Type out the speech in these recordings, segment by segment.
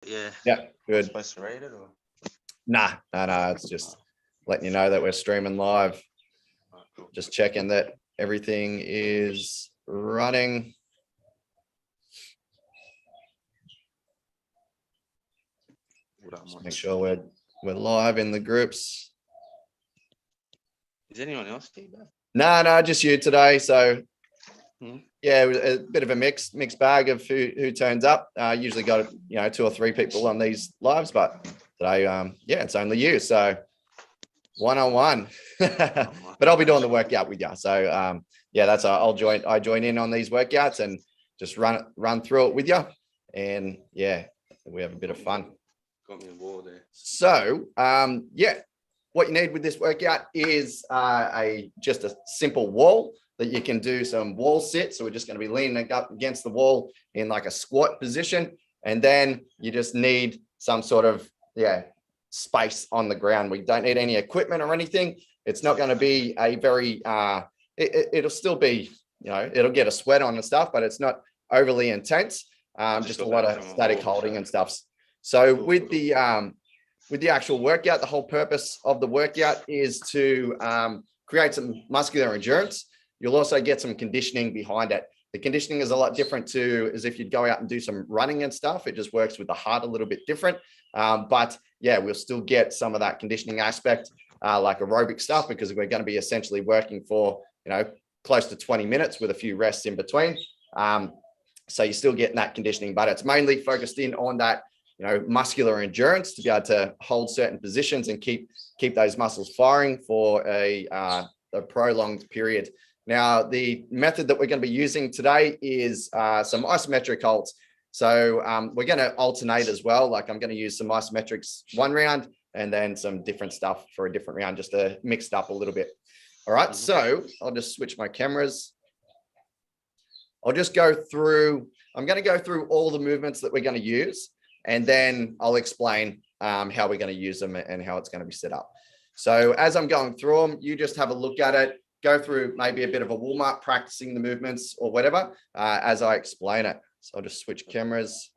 Yeah. Yeah, good. Supposed to read it or? Nah, no. It's just letting you know that we're streaming live. Oh, cool. Just checking that everything is running. Just make sure we're live in the groups. Is anyone else here? No, just you today. So yeah, a bit of a mixed bag of who turns up. Usually got 2 or 3 people on these lives, but today, yeah, it's only you. So 1-on-1. But I'll be doing the workout with you. So yeah, that's I join in on these workouts and just run through it with you. And yeah, we have a bit of fun. Got me a wall there. So yeah, what you need with this workout is just a simple wall that you can do some wall sit. So we're just going to be leaning up against the wall in like a squat position. And then you just need some sort of, space on the ground. We don't need any equipment or anything. It's not going to be a very, it'll still be, it'll get a sweat on and stuff, but it's not overly intense. Just a lot of static holding and stuff. So with the actual workout, the whole purpose of the workout is to create some muscular endurance. You'll also get some conditioning behind it. The conditioning is a lot different to as if you'd go out and do some running and stuff. It just works with the heart a little bit different. But yeah, we'll still get some of that conditioning aspect, like aerobic stuff, because we're going to be essentially working for, close to 20 minutes with a few rests in between. So you're still getting that conditioning, but it's mainly focused in on that, muscular endurance to be able to hold certain positions and keep those muscles firing for a prolonged period. Now, the method that we're going to be using today is some isometric holds. So we're going to alternate as well. Like I'm going to use some isometrics one round and then some different stuff for a different round, just to mix it up a little bit. All right. So I'll just switch my cameras. I'm going to go through all the movements that we're going to use, and then I'll explain how we're going to use them and how it's going to be set up. So as I'm going through them, you just have a look at it, go through maybe a bit of a warm up, practicing the movements or whatever, as I explain it. So I'll just switch cameras.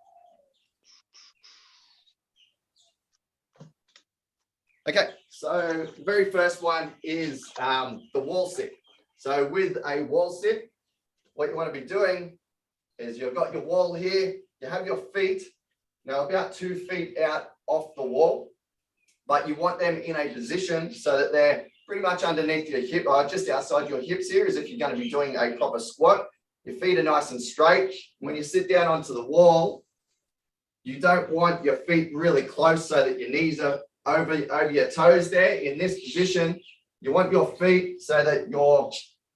Okay, so the very first one is the wall sit. So with a wall sit, what you want to be doing is you've got your wall here, you have your feet now about 2 feet out off the wall, but you want them in a position so that they're pretty much underneath your hip, or just outside your hips here, as if you're going to be doing a proper squat. Your feet are nice and straight. When you sit down onto the wall, you don't want your feet really close so that your knees are over your toes there. In this position, you want your feet so that your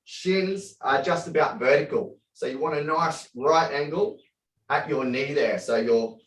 shins are just about vertical. So you want a nice right angle at your knee there. So your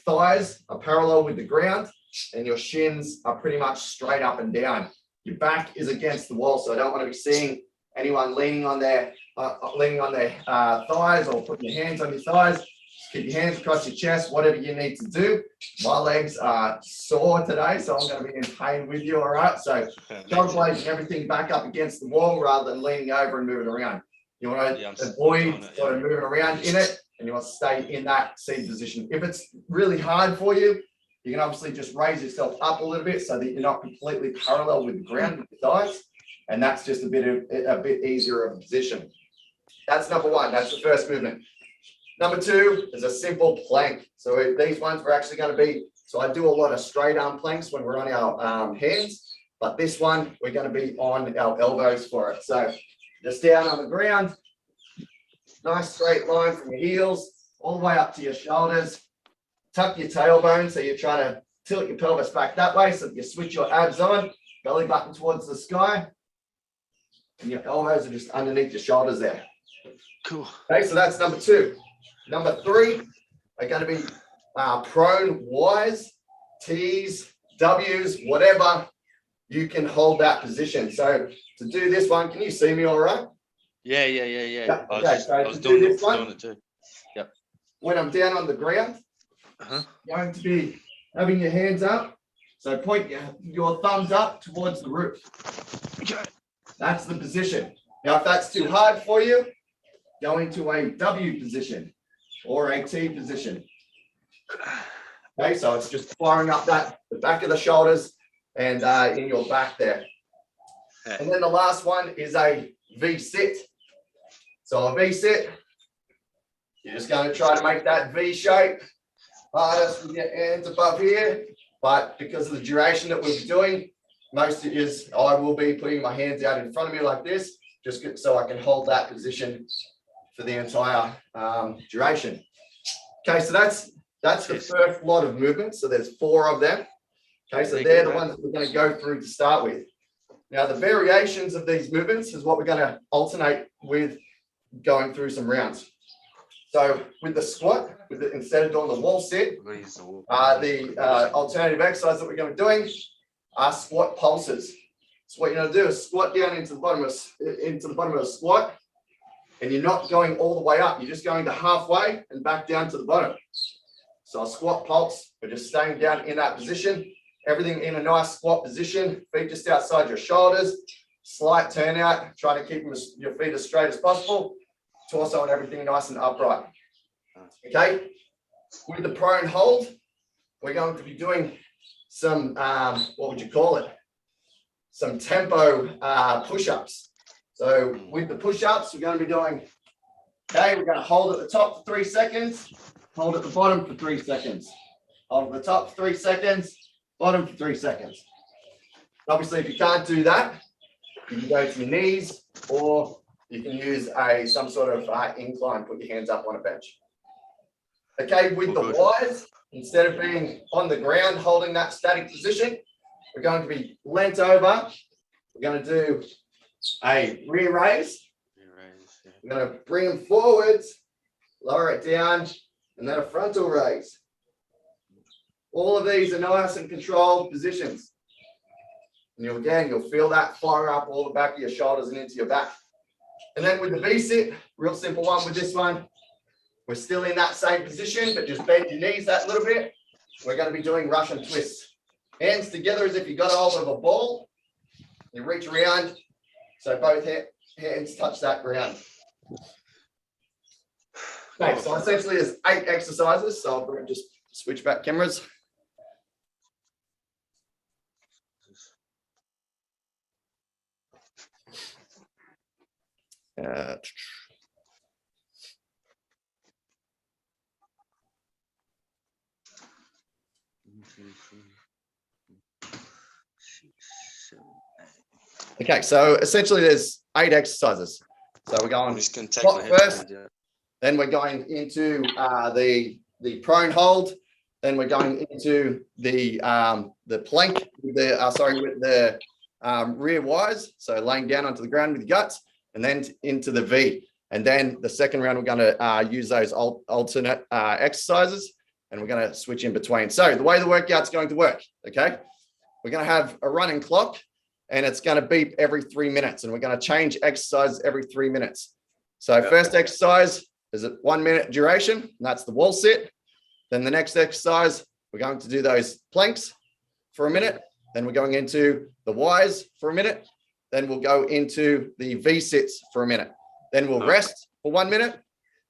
thighs are parallel with the ground and your shins are pretty much straight up and down. Your back is against the wall, so I don't want to be seeing anyone leaning on their thighs or putting your hands on your thighs. Just keep your hands across your chest, whatever you need to do. My legs are sore today, so I'm going to be in pain with you, all right? So shoulder blades and everything back up against the wall rather than leaning over and moving around. You want to avoid sort of moving around in it, and you want to stay in that seated position. If it's really hard for you, you can obviously just raise yourself up a little bit so that you're not completely parallel with the ground with your thighs, and that's just a bit easier of a position. That's number one. That's the first movement. Number two is a simple plank. So these ones we're actually going to be. So I do a lot of straight arm planks when we're on our hands, but this one we're going to be on our elbows for it. So just down on the ground, nice straight line from your heels all the way up to your shoulders. Tuck your tailbone, so you're trying to tilt your pelvis back that way so that you switch your abs on, belly button towards the sky, and your elbows are just underneath your shoulders there. Cool. Okay, so that's number two. Number three are going to be prone Ys, Ts, Ws, whatever. You can hold that position. So to do this one, can you see me all right? Yeah. Okay, so I was doing it too. Yep. When I'm down on the ground, you're going to be having your hands up. So point your thumbs up towards the roof. Okay. That's the position. Now, if that's too hard for you, go into a W position or a T position. Okay, so it's just firing up the back of the shoulders and in your back there. And then the last one is a V sit. So a V sit, you're just going to try to make that V shape. Hardest with your hands above here, but because of the duration that we'll be doing, most of it is I will be putting my hands out in front of me like this, just so I can hold that position for the entire duration. Okay, so that's the first lot of movements. So there's 4 of them. Okay, so they're the ones that we're going to go through to start with. Now, the variations of these movements is what we're going to alternate with going through some rounds. So with the squat, instead of doing the wall sit, the alternative exercise that we're going to be doing are squat pulses. So what you're going to do is squat down into the bottom of the squat, and you're not going all the way up. You're just going to halfway and back down to the bottom. So a squat pulse, we're just staying down in that position. Everything in a nice squat position, feet just outside your shoulders, slight turnout, trying to keep your feet as straight as possible. Torso and everything nice and upright. Okay, with the prone hold, we're going to be doing some, what would you call it? Some tempo push-ups. So with the push-ups, we're going to be doing, okay, we're going to hold at the top for 3 seconds, hold at the bottom for 3 seconds. Hold at the top for 3 seconds, bottom for 3 seconds. Obviously, if you can't do that, you can go to your knees, or you can use some sort of incline, put your hands up on a bench. Okay, with the Ys, instead of being on the ground holding that static position, we're going to be leant over. We're going to do a rear raise. We're going to bring them forwards, lower it down, and then a frontal raise. All of these are nice and controlled positions. And you'll feel that fire up all the back of your shoulders and into your back. And then with the V-sit, real simple one with this one. We're still in that same position, but just bend your knees that little bit. We're going to be doing Russian twists. Hands together as if you got hold of a ball. You reach around, so both hands touch that ground. Okay, so essentially there's 8 exercises. So I'll just switch back cameras. Okay, so essentially there's 8 exercises. So we're going squat first, then we're going into the prone hold, then we're going into the plank with the rear Ys, so laying down onto the ground with your guts, and then into the V. And then the second round, we're going to use those alternate exercises, and we're going to switch in between. So the way the workout's going to work, okay, we're going to have a running clock, and it's going to beep every 3 minutes, and we're going to change exercise every 3 minutes. So first exercise is at 1 minute duration, and that's the wall sit. Then the next exercise, we're going to do those planks for a minute. Then we're going into the Ys for a minute. Then we'll go into the V sits for a minute. Then we'll rest for 1 minute.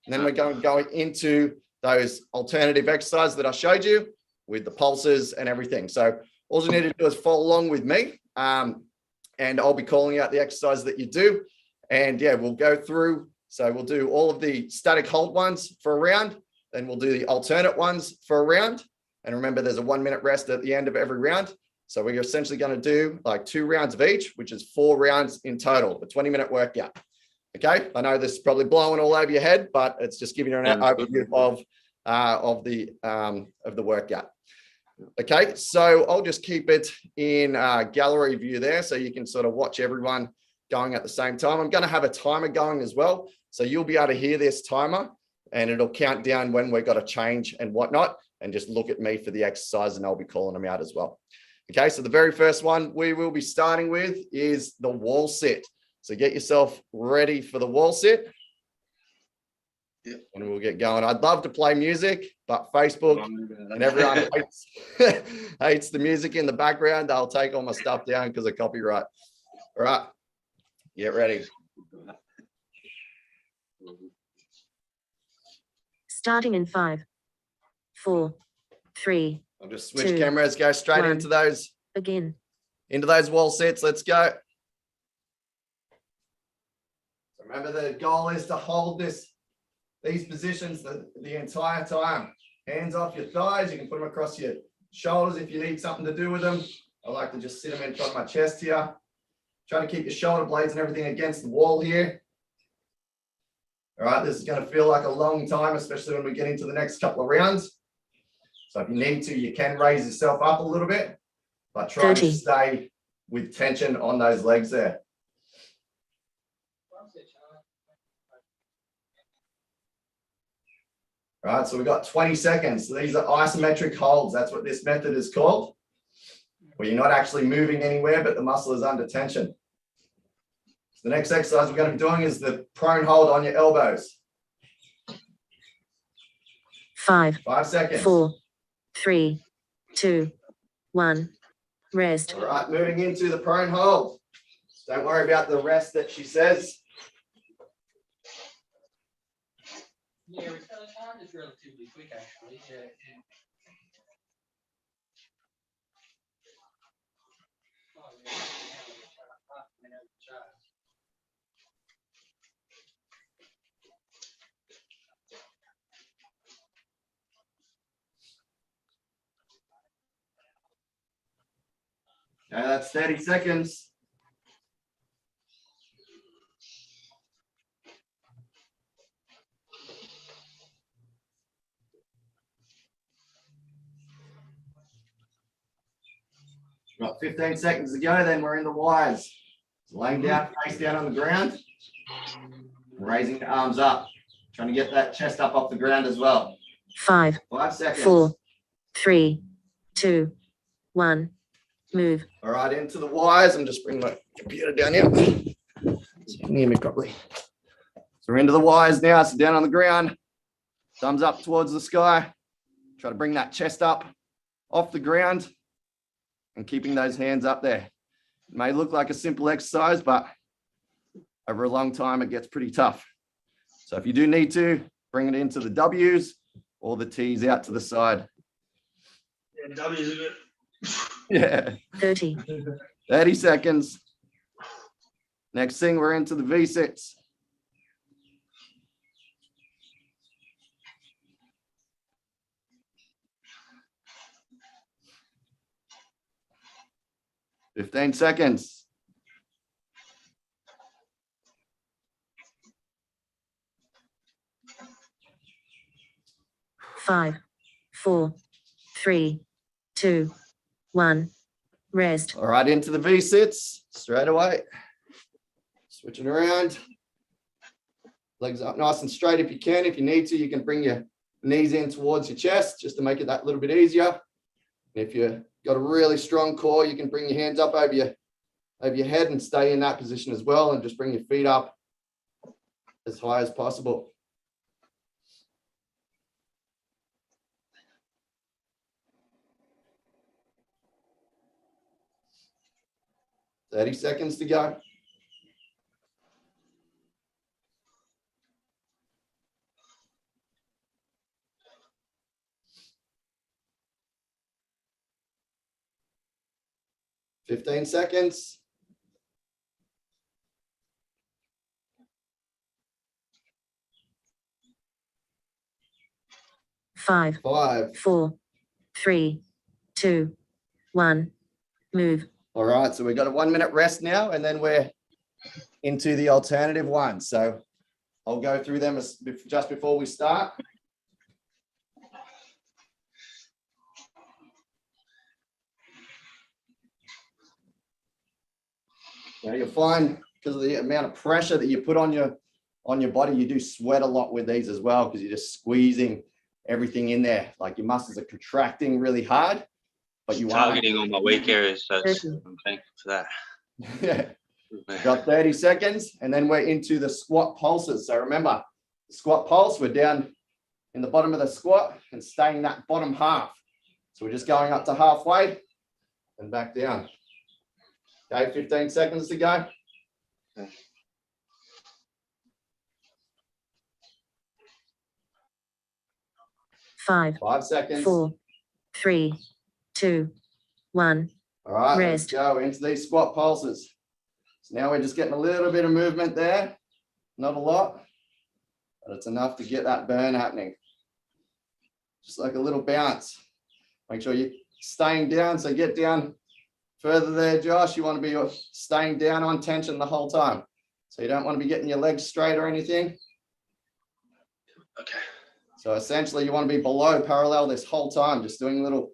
And then we're going to go into those alternative exercises that I showed you with the pulses and everything. So all you need to do is follow along with me. And I'll be calling out the exercise that you do. And yeah, we'll go through. So we'll do all of the static hold ones for a round. Then we'll do the alternate ones for a round. And remember, there's a 1 minute rest at the end of every round. So we're essentially going to do like 2 rounds of each, which is 4 rounds in total, a 20-minute workout. Okay, I know this is probably blowing all over your head, but it's just giving you an overview of the workout. Okay, so I'll just keep it in gallery view there, so you can sort of watch everyone going at the same time. I'm going to have a timer going as well, so you'll be able to hear this timer, and it'll count down when we've got to change and whatnot, and just look at me for the exercise, and I'll be calling them out as well. Okay, so the very first one we will be starting with is the wall sit. So get yourself ready for the wall sit. And we'll get going. I'd love to play music, but Facebook and everyone hates the music in the background. I'll take all my stuff down because of copyright. All right, get ready. Starting in 5, 4, 3. I'll just switch 2, cameras, go straight 1. into those Begin. wall sits. Let's go. So remember, the goal is to hold these positions the entire time. Hands off your thighs. You can put them across your shoulders if you need something to do with them. I like to just sit them in front of my chest here. Try to keep your shoulder blades and everything against the wall here. All right, this is going to feel like a long time, especially when we get into the next couple of rounds. So if you need to, you can raise yourself up a little bit, but try 30. to stay with tension on those legs there. All right, so we've got 20 seconds. So these are isometric holds. That's what this method is called, where you're not actually moving anywhere, but the muscle is under tension. So the next exercise we're going to be doing is the prone hold on your elbows. 5. 5 seconds. 4, 3, 2, 1. Rest. All right, moving into the prone hold. Don't worry about the rest that she says. Yeah, recovery time is relatively quick, actually. Okay, that's 30 seconds. We've got 15 seconds to go, then we're in the Y's. So laying down, face down on the ground, raising the arms up, trying to get that chest up off the ground as well. 5, 5 seconds. 4, 3, 2, 1. Move. All right, into the Y's. I'm just bringing my computer down here so you can hear me properly. So we're into the Y's now. So down on the ground, thumbs up towards the sky. Try to bring that chest up off the ground and keeping those hands up there. It may look like a simple exercise, but over a long time, it gets pretty tough. So if you do need to, bring it into the W's or the T's out to the side. Yeah, W's a bit. Yeah. 30. 30 seconds. Next thing, we're into the V-sits. Fifteen seconds. 5, 4, 3, 2, 1. Rest. All right, into the V-sits straight away. Switching around. Legs up nice and straight if you can. If you need to, you can bring your knees in towards your chest just to make it that little bit easier. If you've got a really strong core, you can bring your hands up over your head and stay in that position as well, and just bring your feet up as high as possible. Thirty seconds to go. Fifteen seconds. 5, 5. 4, 3, 2, 1. Move. All right, so we've got a 1 minute rest now, and then we're into the alternative one. So I'll go through them just before we start. Now you'll find, because of the amount of pressure that you put on your body, you do sweat a lot with these as well, because you're just squeezing everything in there. Like your muscles are contracting really hard, but you are Targeting all my weak areas, so I'm thankful for that. Yeah. Got 30 seconds, and then we're into the squat pulses. So remember, the squat pulse, we're down in the bottom of the squat and staying that bottom half. So we're just going up to halfway and back down. Okay, 15 seconds to go. Okay. 5, 5 seconds. 4, 3, 2, 1. All right, let's Rest. go into these squat pulses. So now we're just getting a little bit of movement there. Not a lot, but it's enough to get that burn happening. Just like a little bounce. Make sure you're staying down. So get down further there, Josh. You want to be staying down on tension the whole time. So you don't want to be getting your legs straight or anything. Okay. So essentially you want to be below parallel this whole time, just doing little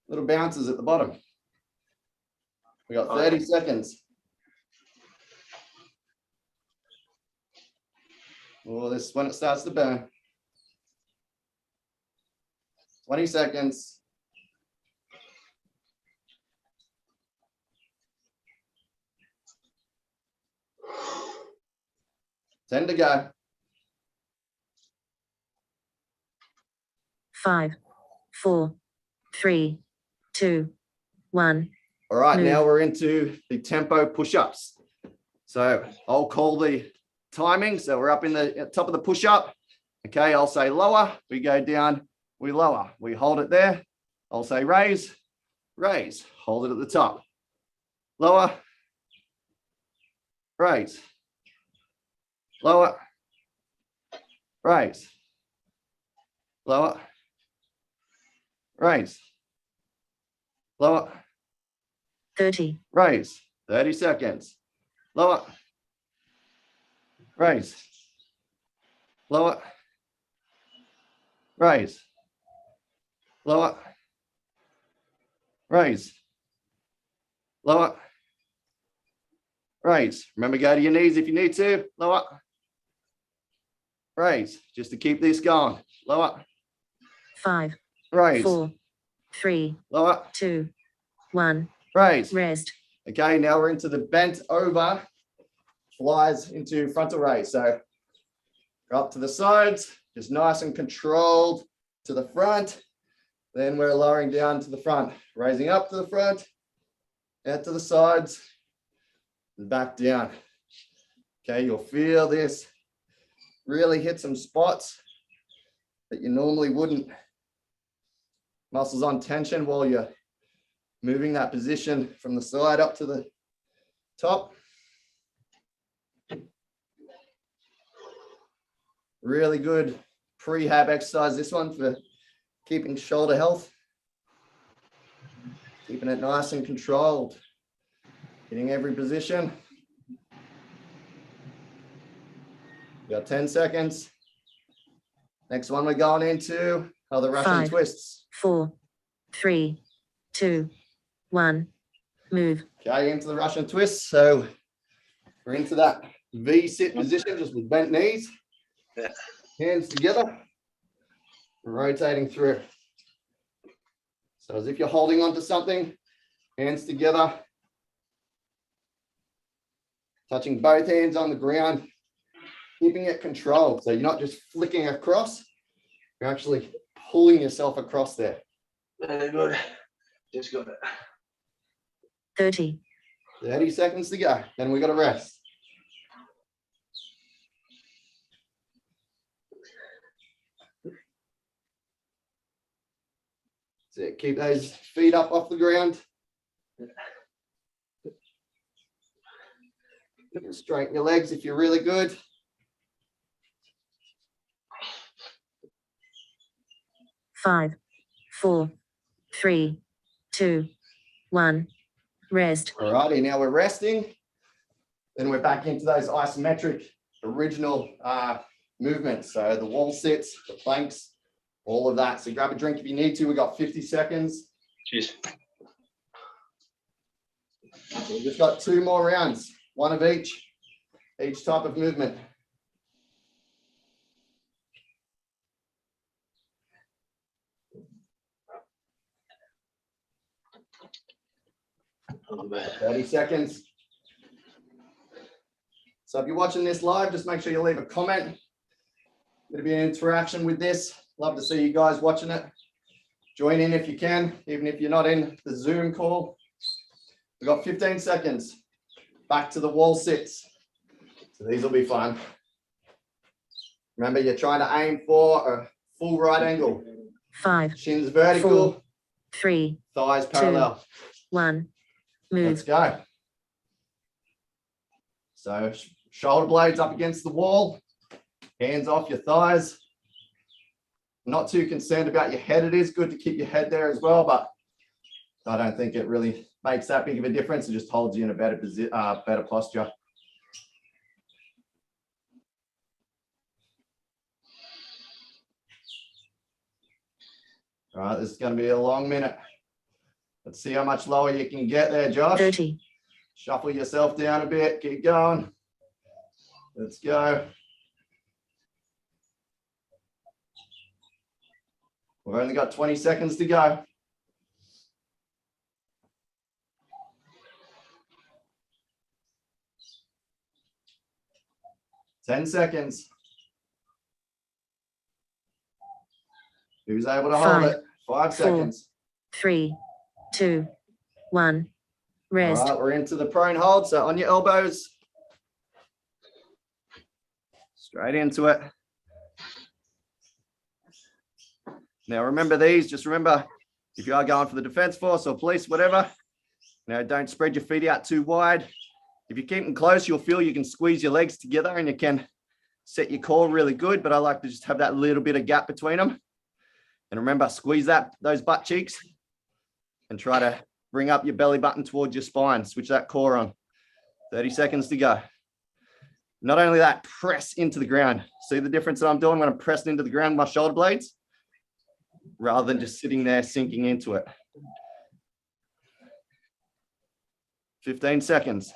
bounces at the bottom. We got 30 seconds. Oh, this is when it starts to burn. 20 seconds. Ten to go. 5, 4, 3, 2, 1. All right, Move. now we're into the tempo push-ups. So I'll call the timing. So we're up in the top of the push-up. Okay, I'll say lower, we go down, we lower. We hold it there. I'll say raise, raise. Hold it at the top. Lower, raise. Lower, raise. Lower, raise. Lower, 30, raise. 30 seconds. Lower, raise. Lower, raise. Lower, raise. Lower, raise. Remember, go to your knees if you need to. Lower, raise. Just to keep this going. Lower, 5, raise. 4, 3, Lower, 2, 1. raise. Rest. Okay, now we're into the bent over flies into frontal raise. So up to the sides, just nice and controlled to the front. Then we're lowering down to the front, raising up to the front, out to the sides, and back down. Okay, you'll feel this really hit some spots that you normally wouldn't. Muscles on tension while you're moving that position from the side up to the top. Really good prehab exercise, this one, for keeping shoulder health. Keeping it nice and controlled. Hitting every position. We got 10 seconds. Next one we're going into are the Russian 5, twists. 4, 3, 2, 1. Move. Okay, into the Russian twist. So we're into that V sit position, just with bent knees. Yeah. Hands together. Rotating through. So as if you're holding onto something, hands together. Touching both hands on the ground, keeping it controlled. So you're not just flicking across, you're actually pulling yourself across there. Very good. Just got it. 30, 30 seconds to go. Then we got to rest. So keep those feet up off the ground. Straighten your legs if you're really good. Five, 4, 3, 2, 1. Rest. All righty, now we're resting. Then we're back into those isometric original movements. So the wall sits, the planks, all of that. So grab a drink if you need to. We got 50 seconds. Cheers. So we've just got 2 more rounds, one of each type of movement. A little bit. 30 seconds. So if you're watching this live, just make sure you leave a comment. There'll be an interaction with this. Love to see you guys watching it. Join in if you can, even if you're not in the Zoom call. We've got 15 seconds. Back to the wall sits. So these will be fun. Remember, you're trying to aim for a full right angle. 5, Shins vertical. 4, 3, Thighs parallel. 1. Let's Move. go. So shoulder blades up against the wall, hands off your thighs. Not too concerned about your head. It is good to keep your head there as well, but I don't think it really makes that big of a difference. It just holds you in a better better posture. All right, this is going to be a long minute. Let's see how much lower you can get there, Josh. 30. Shuffle yourself down a bit. Keep going. Let's go. We've only got 20 seconds to go. 10 seconds. Who's able to hold it? 5 seconds. 3, 2, 1. Rest. All right, we're into the prone hold. So on your elbows. Straight into it. Now remember these, just remember, if you are going for the defense force or police, whatever, don't spread your feet out too wide. If you keep them close, you'll feel you can squeeze your legs together and you can set your core really good, but I like to just have that little bit of gap between them. And remember, squeeze those butt cheeks and try to bring up your belly button towards your spine. Switch that core on. 30 seconds to go. Not only that, press into the ground. See the difference that I'm doing when I'm pressing into the ground with my shoulder blades? Rather than just sitting there sinking into it. 15 seconds.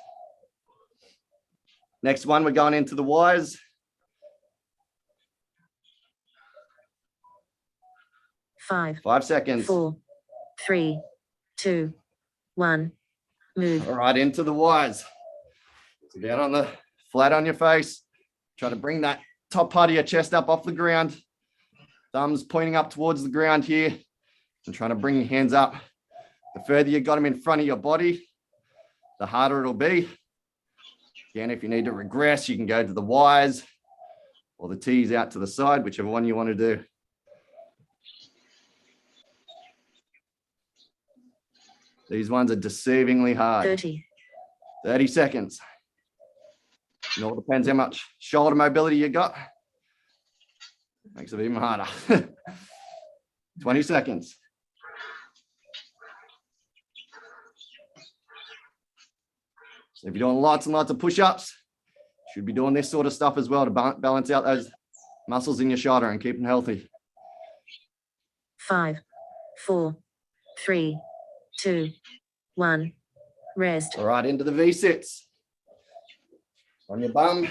Next one, we're going into the Ys. 5 seconds. 4, 3, 2, 1. Move. All right, into the Ys. So down on the flat on your face. Try to bring that top part of your chest up off the ground. Thumbs pointing up towards the ground here. And trying to bring your hands up. The further you got them in front of your body, the harder it'll be. Again, if you need to regress, you can go to the Ys or the Ts out to the side, whichever one you want to do. These ones are deceivingly hard. 30 seconds. It all depends how much shoulder mobility you got. Makes it even harder. 20 seconds. So if you're doing lots and lots of push-ups, you should be doing this sort of stuff as well to balance out those muscles in your shoulder and keep them healthy. 5, 4, 3, 2, 1. Rest. All right, into the V-sits. On your bum.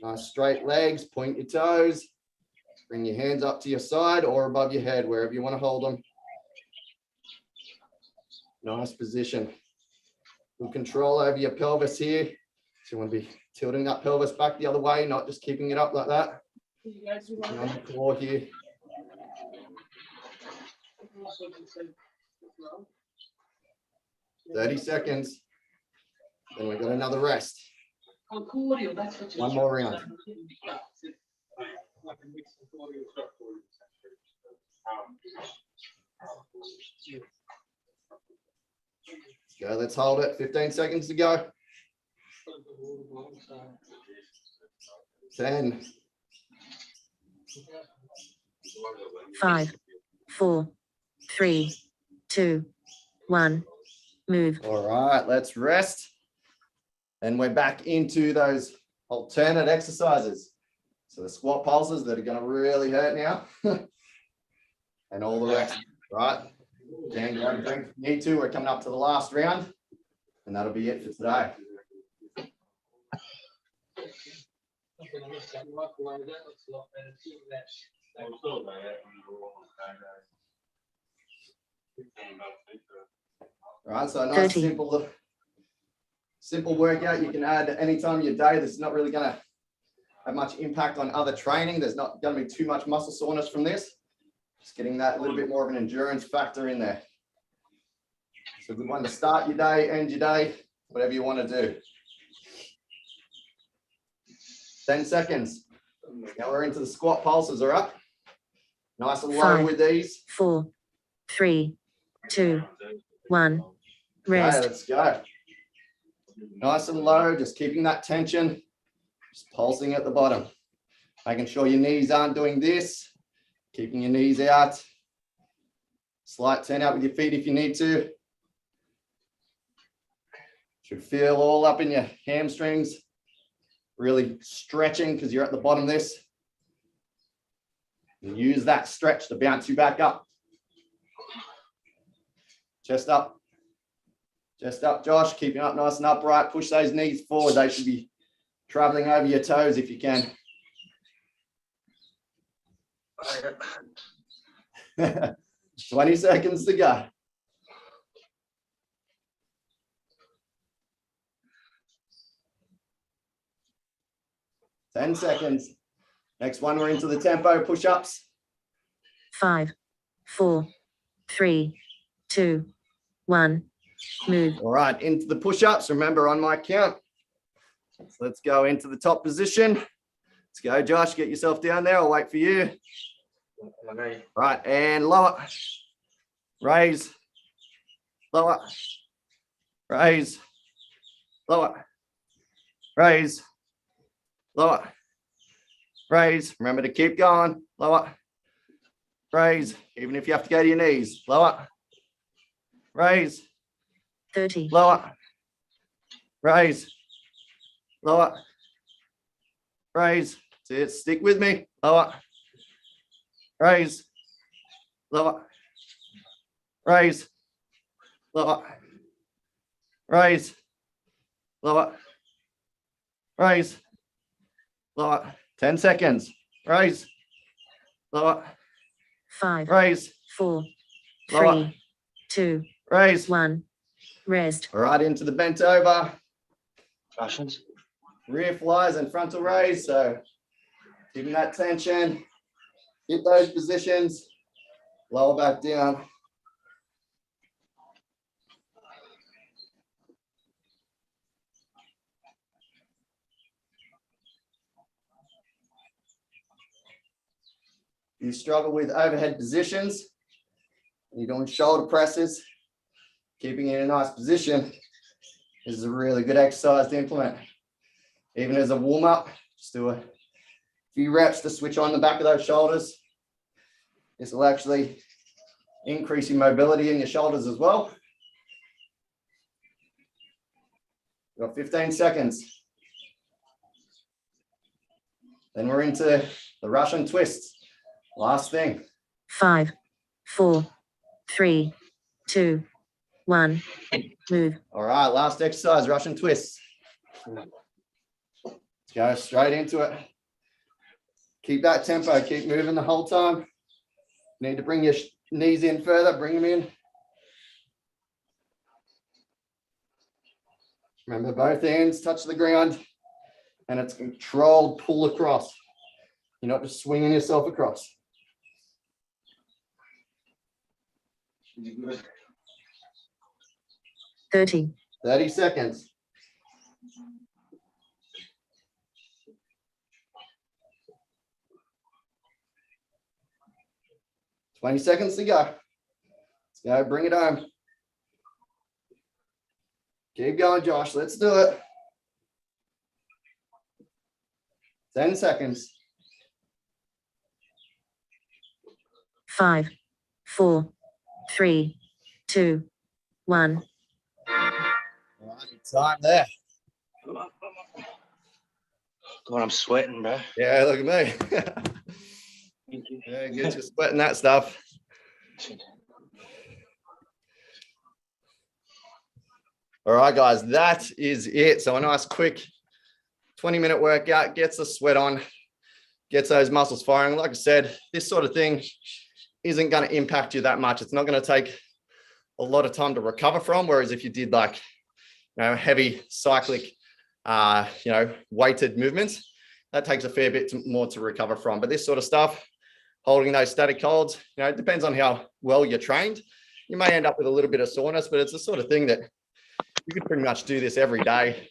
Nice straight legs, point your toes. Bring your hands up to your side or above your head, wherever you want to hold them. Nice position. Good control over your pelvis here. So you want to be tilting that pelvis back the other way, not just keeping it up like that. On the floor here. 30 seconds. Then we've got another rest. One more round. Go, let's hold it. 15 seconds to go. 10. 5, 4, 3, 2, 1. Move. All right, let's rest. And we're back into those alternate exercises. So the squat pulses that are going to really hurt now. And all the rest, right? Dan, grab a drink if you need to. We're coming up to the last round. And that'll be it for today. Right, so a nice 30. simple workout you can add any time of your day. This is not really going to have much impact on other training. There's not going to be too much muscle soreness from this. Just getting that little bit more of an endurance factor in there. So a good one to start your day, end your day, whatever you want to do. 10 seconds. Now we're into the squat pulses, all right? Nice and low 5, with these. 4, 3, 2, 1. Okay, Rest. let's go. Nice and low, just keeping that tension, just pulsing at the bottom. Making sure your knees aren't doing this, keeping your knees out. Slight turn out with your feet if you need to. Should feel all up in your hamstrings, really stretching because you're at the bottom of this. And use that stretch to bounce you back up. Chest up, Josh. Keeping up nice and upright. Push those knees forward. They should be traveling over your toes if you can. 20 seconds to go. Ten seconds. Next one, we're into the tempo push-ups. 5, 4, 3, 2, 1. Move. All right, into the push-ups. Remember, on my count. So let's go into the top position. Let's go, Josh. Get yourself down there. I'll wait for you. Right, and lower. Raise. Lower. Raise. Lower. Raise. Lower. Raise. Remember to keep going. Lower. Raise. Even if you have to go to your knees. Lower. Raise. 30. Lower. Raise. Lower. Raise. Stick with me. Lower. Raise. Lower. Raise. Lower. Raise. Lower. Raise. Lower. 10 seconds. Raise. Lower. 5, Raise. 4, Lower. 3, 2, Raise. 1. Rest. All right, into the bent over. Russians. Rear flies and frontal raise. So keeping that tension. Hit those positions. Lower back down. You struggle with overhead positions, you're doing shoulder presses, keeping it in a nice position. This is a really good exercise to implement. Even as a warm-up, just do a few reps to switch on the back of those shoulders. This will actually increase your mobility in your shoulders as well. We've got 15 seconds. Then we're into the Russian twists. Last thing. 5, 4, 3, 2, 1. Move. All right, last exercise, Russian twists. Let's go straight into it. Keep that tempo, keep moving the whole time. Need to bring your knees in further, bring them in. Remember, both hands touch the ground and it's controlled pull across. You're not just swinging yourself across. 30. 30 seconds. $20 seconds to go. Let's go, bring it home. Keep going, Josh. Let's do it. 10 seconds. 5, 4, 3, 2, 1. All right, time there. God, I'm sweating, bro. Yeah, look at me. Yeah, get you sweating that stuff. All right, guys, that is it. So a nice quick 20-minute workout, gets the sweat on, gets those muscles firing. Like I said, this sort of thing isn't going to impact you that much. It's not going to take a lot of time to recover from. Whereas if you did like, heavy cyclic, weighted movements, that takes a fair bit more to recover from. But this sort of stuff, holding those static holds, it depends on how well you're trained. You may end up with a little bit of soreness, but it's the sort of thing that you could pretty much do this every day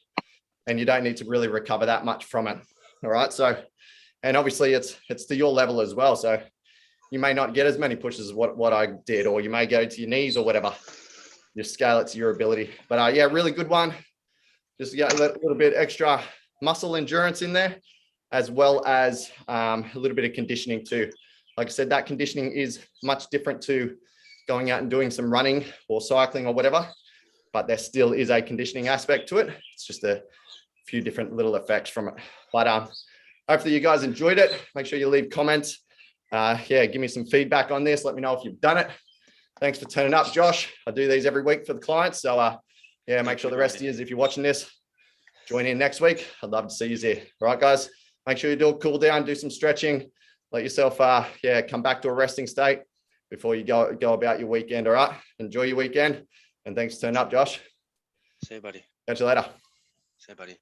and you don't need to really recover that much from it. All right. So, and obviously it's to your level as well. So, you may not get as many pushes as what I did, or you may go to your knees or whatever. You scale it to your ability. But yeah, really good one. Just get a little bit extra muscle endurance in there, as well as a little bit of conditioning too. Like I said, that conditioning is much different to going out and doing some running or cycling or whatever, but there still is a conditioning aspect to it. It's just a few different little effects from it. But hopefully you guys enjoyed it. Make sure you leave comments. Yeah, give me some feedback on this. Let me know if you've done it. Thanks for turning up, Josh. I do these every week for the clients. So yeah, make sure the rest of you, if you're watching this, join in next week. I'd love to see you there. All right, guys, make sure you do a cool down, do some stretching, let yourself, yeah, come back to a resting state before you go about your weekend. All right, enjoy your weekend. And thanks for turning up, Josh. See you, buddy. Catch you later. See you, buddy.